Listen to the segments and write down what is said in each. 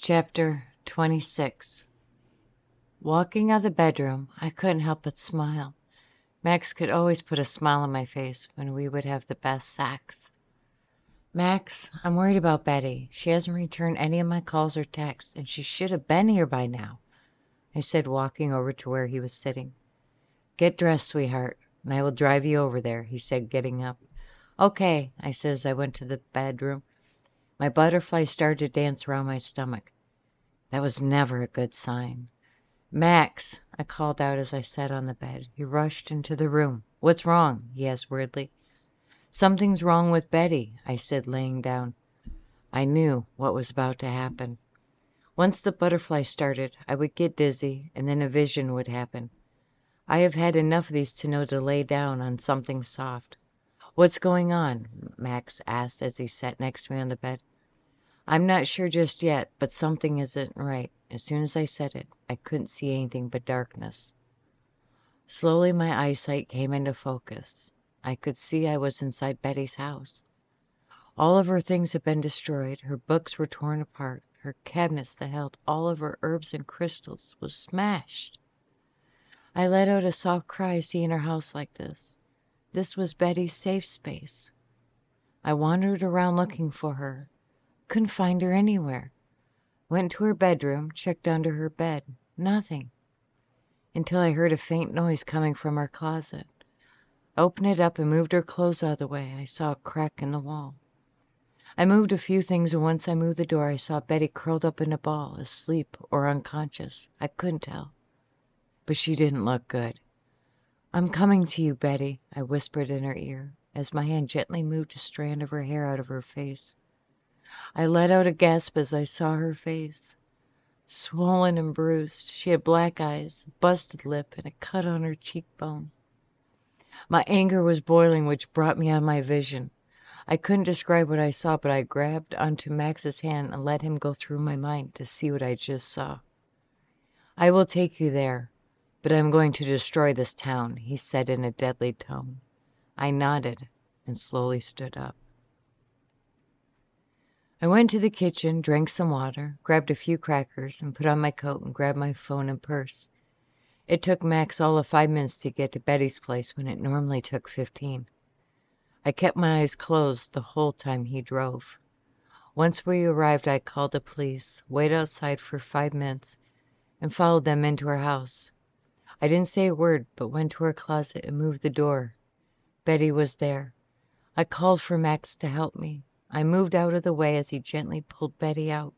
Chapter 26. Walking out of the bedroom, I couldn't help but smile. Max could always put a smile on my face when we would have the best sex. Max, I'm worried about Betty. She hasn't returned any of my calls or texts, and she should have been here by now, I said, walking over to where he was sitting. Get dressed, sweetheart, and I will drive you over there, he said, getting up. Okay, I said as I went to the bedroom. My butterfly started to dance around my stomach. That was never a good sign. Max, I called out as I sat on the bed. He rushed into the room. What's wrong? He asked weirdly. Something's wrong with Betty, I said, laying down. I knew what was about to happen. Once the butterfly started, I would get dizzy, and then a vision would happen. I have had enough of these to know to lay down on something soft. What's going on? Max asked as he sat next to me on the bed. I'm not sure just yet, but something isn't right. As soon as I said it, I couldn't see anything but darkness. Slowly, my eyesight came into focus. I could see I was inside Betty's house. All of her things had been destroyed. Her books were torn apart. Her cabinets that held all of her herbs and crystals was smashed. I let out a soft cry seeing her house like this. This was Betty's safe space. I wandered around looking for her. Couldn't find her anywhere. Went to her bedroom, checked under her bed. Nothing. Until I heard a faint noise coming from her closet. I opened it up and moved her clothes out of the way. I saw a crack in the wall. I moved a few things, and once I moved the door, I saw Betty curled up in a ball, asleep or unconscious. I couldn't tell. But she didn't look good. I'm coming to you, Betty, I whispered in her ear, as my hand gently moved a strand of her hair out of her face. I let out a gasp as I saw her face. Swollen and bruised, she had black eyes, a busted lip, and a cut on her cheekbone. My anger was boiling, which brought me on my vision. I couldn't describe what I saw, but I grabbed onto Max's hand and let him go through my mind to see what I just saw. I will take you there, but I'm going to destroy this town, he said in a deadly tone. I nodded and slowly stood up. I went to the kitchen, drank some water, grabbed a few crackers, and put on my coat and grabbed my phone and purse. It took Max all of 5 minutes to get to Betty's place when it normally took 15. I kept my eyes closed the whole time he drove. Once we arrived, I called the police, waited outside for 5 minutes, and followed them into her house. I didn't say a word, but went to her closet and moved the door. Betty was there. I called for Max to help me. I moved out of the way as he gently pulled Betty out.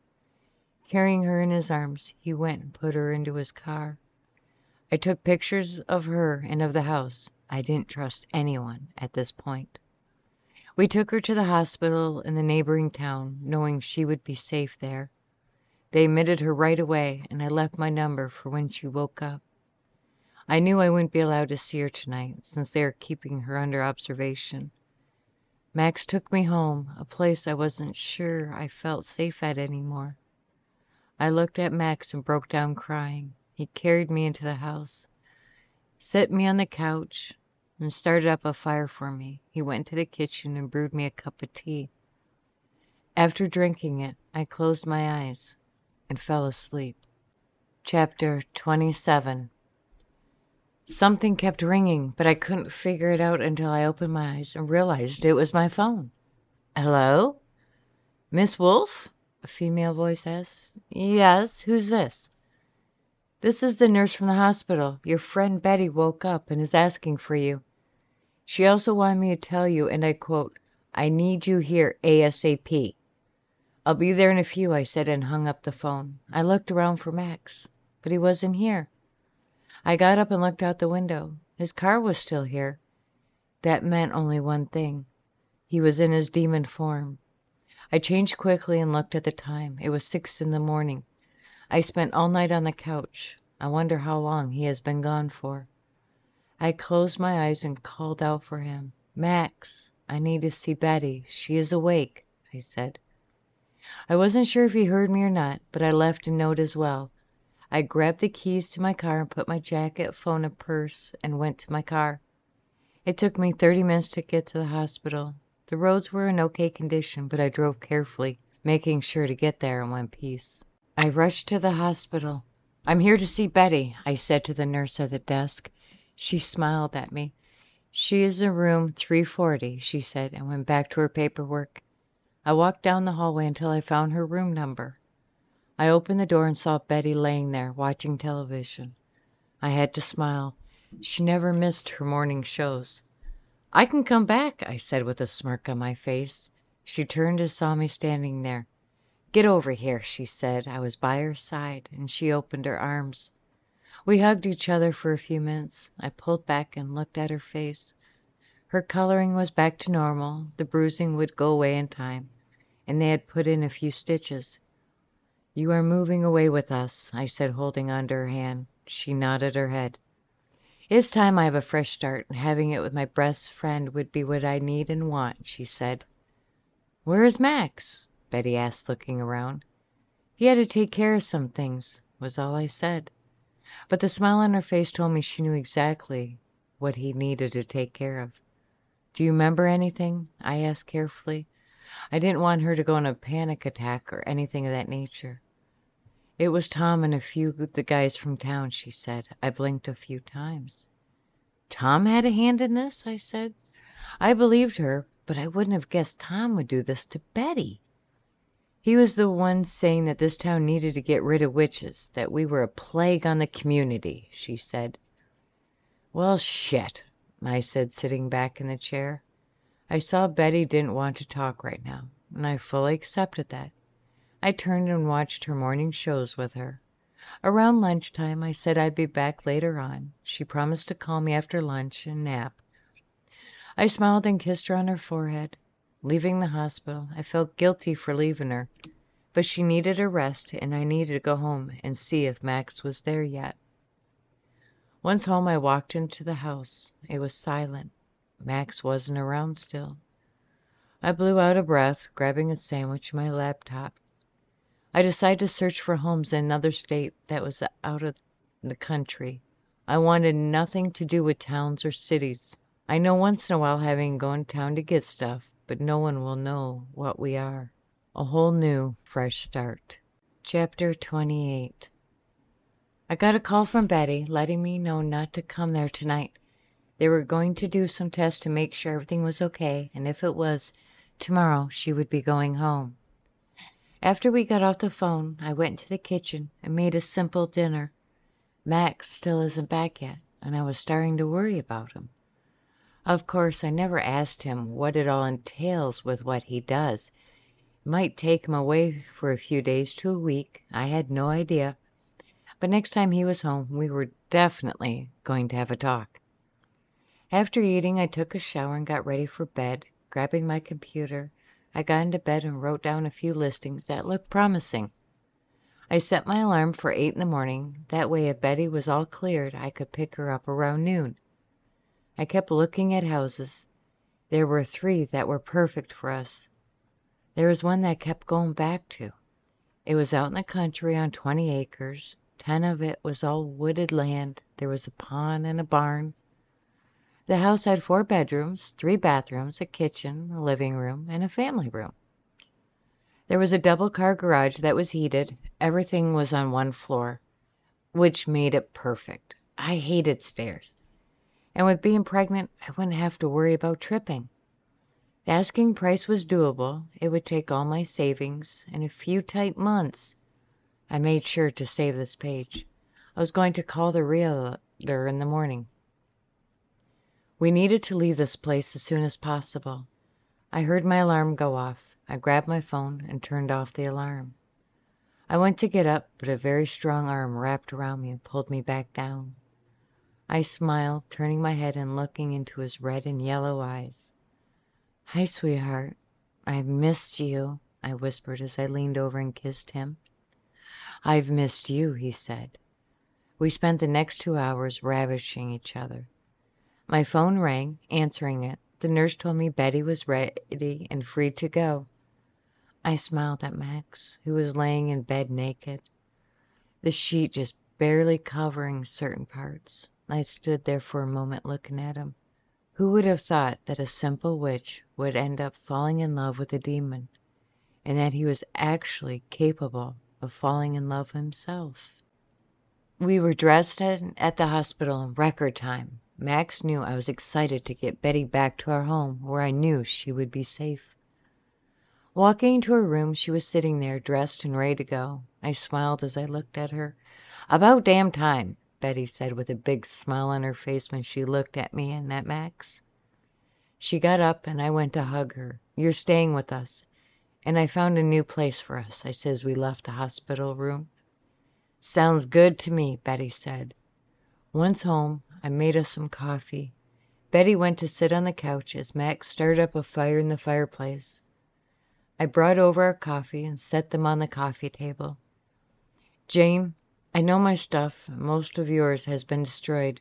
Carrying her in his arms, he went and put her into his car. I took pictures of her and of the house. I didn't trust anyone at this point. We took her to the hospital in the neighboring town, knowing she would be safe there. They admitted her right away, and I left my number for when she woke up. I knew I wouldn't be allowed to see her tonight, since they are keeping her under observation. Max took me home, a place I wasn't sure I felt safe at anymore. I looked at Max and broke down crying. He carried me into the house, set me on the couch, and started up a fire for me. He went to the kitchen and brewed me a cup of tea. After drinking it, I closed my eyes and fell asleep. Chapter 27. Something kept ringing, but I couldn't figure it out until I opened my eyes and realized it was my phone. Hello? Miss Wolfe? A female voice asked. Yes, who's this? This is the nurse from the hospital. Your friend Betty woke up and is asking for you. She also wanted me to tell you, and I quote, I need you here ASAP. I'll be there in a few, I said, and hung up the phone. I looked around for Max, but he wasn't here. I got up and looked out the window. His car was still here. That meant only one thing. He was in his demon form. I changed quickly and looked at the time. It was 6 in the morning. I spent all night on the couch. I wonder how long he has been gone for. I closed my eyes and called out for him. Max, I need to see Betty. She is awake, I said. I wasn't sure if he heard me or not, but I left a note as well. I grabbed the keys to my car and put my jacket, phone, and purse and went to my car. It took me 30 minutes to get to the hospital. The roads were in okay condition, but I drove carefully, making sure to get there in one piece. I rushed to the hospital. "I'm here to see Betty," I said to the nurse at the desk. She smiled at me. "She is in room 340, she said, and went back to her paperwork. I walked down the hallway until I found her room number. I opened the door and saw Betty laying there, watching television. I had to smile. She never missed her morning shows. "I can come back," I said with a smirk on my face. She turned and saw me standing there. "Get over here," she said. I was by her side, and she opened her arms. We hugged each other for a few minutes. I pulled back and looked at her face. Her coloring was back to normal. The bruising would go away in time, and they had put in a few stitches. "You are moving away with us," I said, holding onto her hand. She nodded her head. "It's time I have a fresh start, and having it with my best friend would be what I need and want," she said. "Where is Max?" Betty asked, looking around. "He had to take care of some things," was all I said. But the smile on her face told me she knew exactly what he needed to take care of. "Do you remember anything?" I asked carefully. I didn't want her to go in a panic attack or anything of that nature. "It was Tom and a few of the guys from town," she said. I blinked a few times. "Tom had a hand in this?" I said. I believed her, but I wouldn't have guessed Tom would do this to Betty. "He was the one saying that this town needed to get rid of witches, that we were a plague on the community," she said. "Well, shit," I said, sitting back in the chair. I saw Betty didn't want to talk right now, and I fully accepted that. I turned and watched her morning shows with her. Around lunchtime, I said I'd be back later on. She promised to call me after lunch and nap. I smiled and kissed her on her forehead. Leaving the hospital, I felt guilty for leaving her, but she needed a rest, and I needed to go home and see if Max was there yet. Once home, I walked into the house. It was silent. Max wasn't around still. I blew out a breath, grabbing a sandwich and my laptop. I decided to search for homes in another state that was out of the country. I wanted nothing to do with towns or cities. I know once in a while having gone town to get stuff, but no one will know what we are. A whole new, fresh start. Chapter 28. I got a call from Betty letting me know not to come there tonight. They were going to do some tests to make sure everything was okay, and if it was, tomorrow she would be going home. After we got off the phone, I went into the kitchen and made a simple dinner. Max still isn't back yet, and I was starting to worry about him. Of course, I never asked him what it all entails with what he does. It might take him away for a few days to a week. I had no idea. But next time he was home, we were definitely going to have a talk. After eating, I took a shower and got ready for bed. Grabbing my computer, I got into bed and wrote down a few listings that looked promising. I set my alarm for 8 in the morning. That way, if Betty was all cleared, I could pick her up around noon. I kept looking at houses. There were 3 that were perfect for us. There was one that I kept going back to. It was out in the country on 20 acres. 10 of it was all wooded land. There was a pond and a barn. The house had 4 bedrooms, 3 bathrooms, a kitchen, a living room, and a family room. There was a double-car garage that was heated. Everything was on one floor, which made it perfect. I hated stairs. And with being pregnant, I wouldn't have to worry about tripping. The asking price was doable. It would take all my savings and a few tight months. I made sure to save this page. I was going to call the realtor in the morning. We needed to leave this place as soon as possible. I heard my alarm go off. I grabbed my phone and turned off the alarm. I went to get up, but a very strong arm wrapped around me and pulled me back down. I smiled, turning my head and looking into his red and yellow eyes. "Hi, sweetheart. I've missed you," I whispered as I leaned over and kissed him. "I've missed you," he said. We spent the next 2 hours ravishing each other. My phone rang. Answering it, the nurse told me Betty was ready and free to go. I smiled at Max, who was laying in bed naked, the sheet just barely covering certain parts. I stood there for a moment looking at him. Who would have thought that a simple witch would end up falling in love with a demon, and that he was actually capable of falling in love himself. We were dressed at the hospital in record time. Max knew I was excited to get Betty back to our home, where I knew she would be safe. Walking into her room, she was sitting there, dressed and ready to go. I smiled as I looked at her. "About damn time," Betty said with a big smile on her face when she looked at me and at Max. She got up, and I went to hug her. "You're staying with us, and I found a new place for us," I said as we left the hospital room. "Sounds good to me," Betty said. Once home, I made us some coffee. Betty went to sit on the couch as Max started up a fire in the fireplace. I brought over our coffee and set them on the coffee table. "Jane, I know my stuff, and most of yours, has been destroyed.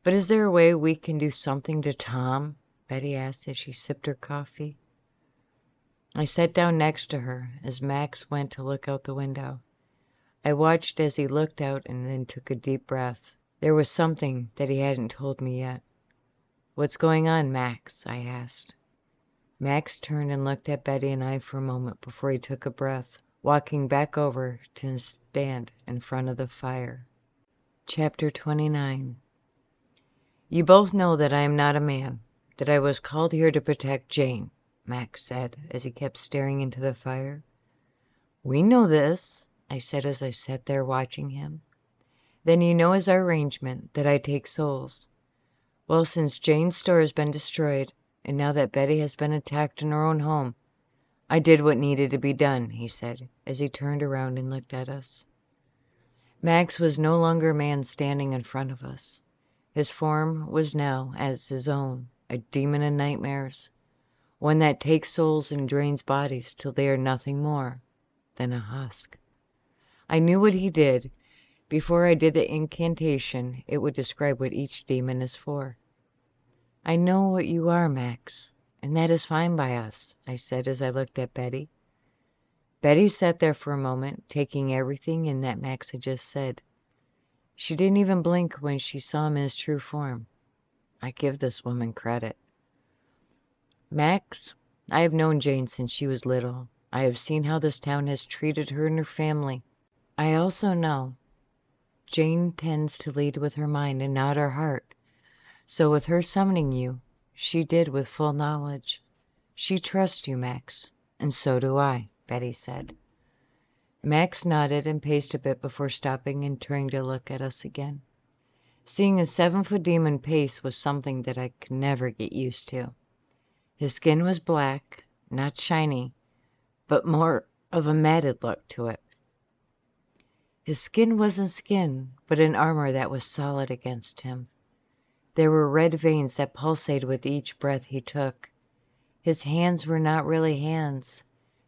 But is there a way we can do something to Tom?" Betty asked as she sipped her coffee. I sat down next to her as Max went to look out the window. I watched as he looked out and then took a deep breath. There was something that he hadn't told me yet. "What's going on, Max?" I asked. Max turned and looked at Betty and I for a moment before he took a breath, walking back over to stand in front of the fire. Chapter 29. "You both know that I am not a man, that I was called here to protect Jane," Max said as he kept staring into the fire. "We know this," I said as I sat there watching him. "Then you know as our arrangement that I take souls. Well, since Jane's store has been destroyed, and now that Betty has been attacked in her own home, I did what needed to be done," he said as he turned around and looked at us. Max was no longer a man standing in front of us. His form was now, as his own, a demon of nightmares, one that takes souls and drains bodies till they are nothing more than a husk. I knew what he did. Before I did the incantation, it would describe what each demon is for. "I know what you are, Max, and that is fine by us," I said as I looked at Betty. Betty sat there for a moment, taking everything in that Max had just said. She didn't even blink when she saw him in his true form. I give this woman credit. "Max, I have known Jane since she was little. I have seen how this town has treated her and her family. I also know Jane tends to lead with her mind and not her heart. So with her summoning you, she did with full knowledge. She trusts you, Max, and so do I," Betty said. Max nodded and paced a bit before stopping and turning to look at us again. Seeing a 7-foot demon pace was something that I could never get used to. His skin was black, not shiny, but more of a matted look to it. His skin wasn't skin, but an armor that was solid against him. There were red veins that pulsated with each breath he took. His hands were not really hands.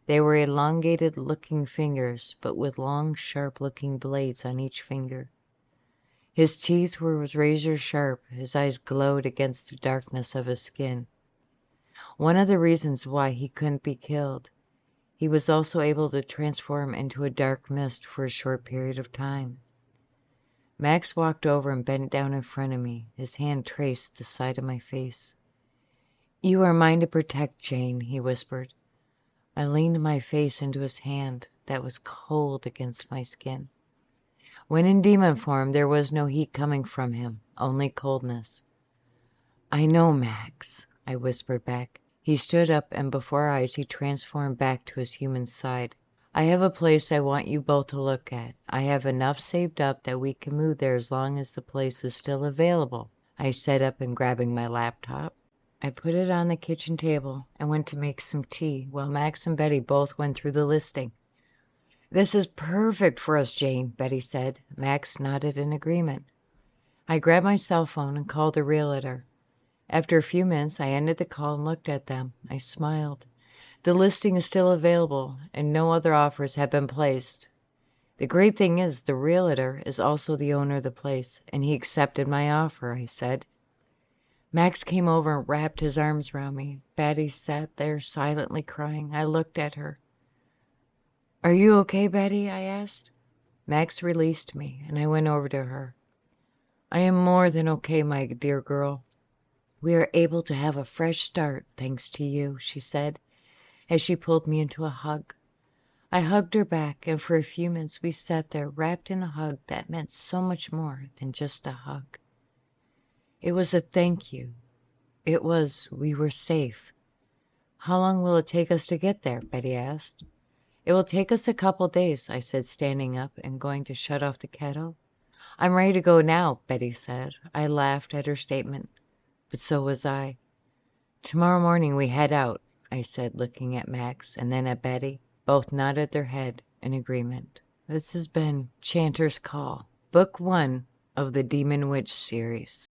They were elongated-looking fingers, but with long, sharp-looking blades on each finger. His teeth were razor-sharp. His eyes glowed against the darkness of his skin. One of the reasons why he couldn't be killed. He was also able to transform into a dark mist for a short period of time. Max walked over and bent down in front of me. His hand traced the side of my face. "You are mine to protect, Jane," he whispered. I leaned my face into his hand that was cold against my skin. When in demon form, there was no heat coming from him, only coldness. "I know, Max," I whispered back. He stood up, and before our eyes he transformed back to his human side. "I have a place I want you both to look at. I have enough saved up that we can move there as long as the place is still available." I sat up and grabbing my laptop. I put it on the kitchen table and went to make some tea while Max and Betty both went through the listing. "This is perfect for us, Jane," Betty said. Max nodded in agreement. I grabbed my cell phone and called the realtor. After a few minutes, I ended the call and looked at them. I smiled. The listing is still available, and no other offers have been placed. The great thing is, the realtor is also the owner of the place, and he accepted my offer, I said. Max came over and wrapped his arms around me. Betty sat there silently crying. I looked at her. "Are you okay, Betty?" I asked. Max released me, and I went over to her. "I am more than okay, my dear girl. We are able to have a fresh start, thanks to you," she said, as she pulled me into a hug. I hugged her back, and for a few minutes we sat there wrapped in a hug that meant so much more than just a hug. It was a thank you. It was we were safe. "How long will it take us to get there?" Betty asked. "It will take us a couple days," I said, standing up and going to shut off the kettle. "I'm ready to go now," Betty said. I laughed at her statement, but so was I. "Tomorrow morning we head out," I said, looking at Max and then at Betty. Both nodded their head in agreement. This has been Chanters' Call, Book 1 of the Demon Witch series.